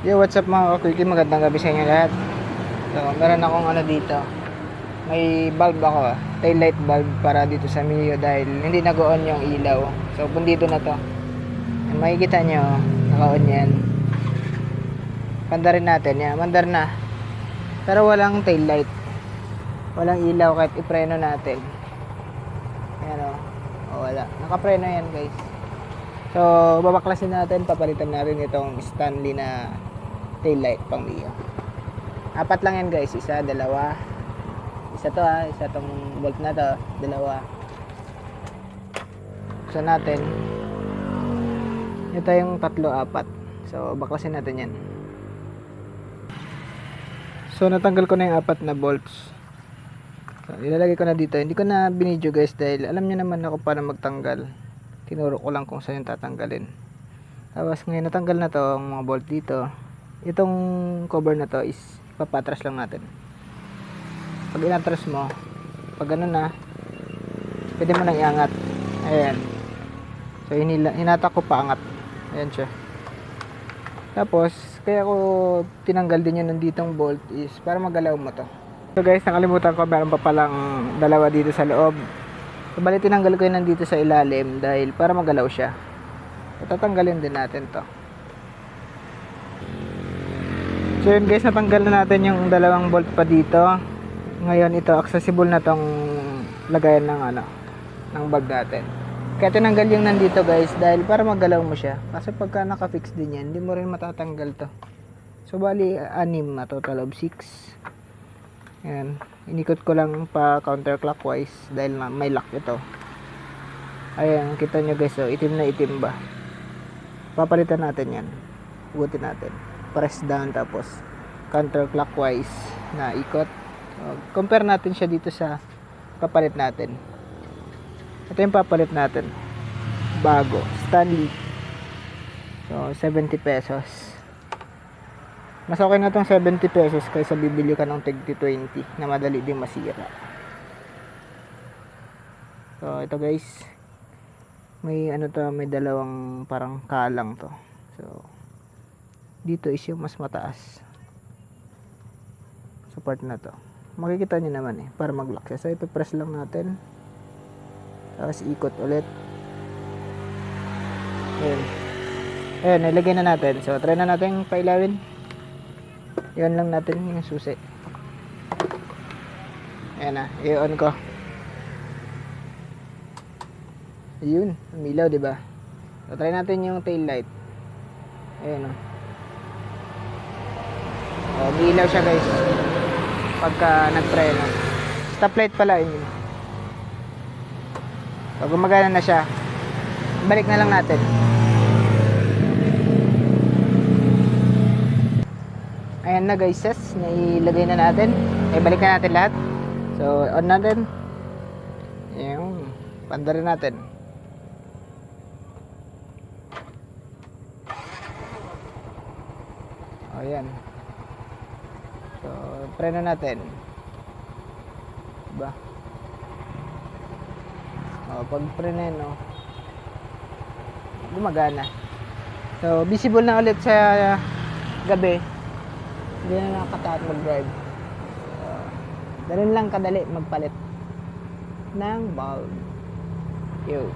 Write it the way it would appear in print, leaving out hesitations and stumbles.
Yo, what's up mga kakwiki? Magandang gabi sa inyo lahat. So, meron akong ano dito. May bulb ako, tail light bulb para dito sa Mio dahil hindi nag-on yung ilaw. So, pundido na to. And makikita nyo, naka-on yan. Panda rin natin yan, mandar na. Pero walang tail light. Walang ilaw kahit ipreno natin. Yan o. O, wala. Nakapreno yan guys. So, babaklasin natin, papalitan natin itong Stanley na tail light pang Mio. Apat lang yan guys, isa, dalawa. Isa to isa tong bolt na to, dalawa. So natin. Ito yung tatlo, apat. So baklasin natin yan. So natanggal ko na yung apat na bolts. So ilalagay ko na dito. Hindi ko na binidyo guys dahil alam niyo naman ako paano magtanggal. Tinuro ko lang kung saan yung tatanggalin. Tapos ngayon natanggal na to ang mga bolt dito. Itong cover na to is papatras lang natin. Pag inatras mo, pag ano na, pwede mo nang iangat. Ayan. So hinatak ko paangat. Ayan siya. Tapos kaya ko tinanggal din yun nanditong bolt is para magalaw mo to. So guys, nakalimutan ko, meron pa palang dalawa dito sa loob. So bali tinanggal ko yun nandito sa ilalim dahil para magalaw siya. So tatanggalin din natin to. So yun guys, natanggal na natin yung dalawang bolt pa dito. Ngayon ito, accessible na tong lagayan ng ano, ng bulb natin. Kaya tinanggal yung nandito guys dahil para magalaw mo siya. Kasi pagka naka-fix din yan, hindi mo rin matatanggal to. So bali, 6 na, total of 6. Ayan, inikot ko lang pa counterclockwise dahil may lock ito. Ayan, kita nyo guys, so itim na itim ba. Papalitan natin yan. Hugutin natin. Press down tapos counterclockwise na ikot. So, compare natin siya dito sa papalit natin. Ito yung papalit natin. Bago. Stanley. So, 70 pesos. Mas okay na itong 70 pesos kaysa bibili ka ng tig 20 na madali din masira. So, ito guys. May ano to, may dalawang parang kalang to. So, dito is yung mas mataas sa part na to. Makikita nyo naman para mag-lock siya. So ipipress lang natin, tapos ikot ulit. Ayan, nilagay na natin. So try na natin pailawin. Iyon lang natin yung susi. Ayan na, i-on ko. Ayun, umilaw diba? So try natin yung tail light. Ayan o. Umiilaw siya guys pagka nagpreno. Stoplight pala yun. Pag gumagana na siya, balik na lang natin. Ayan na guys, nailagay na natin. Balik na natin lahat. So on natin. Ayan, panda rin natin. Ayan. So, preno natin. Diba? Pag preno, gumagana. So, visible na ulit sa gabi. Hindi na nakataat mag-drive. Ganun lang kadali magpalit ng bulb. Yo.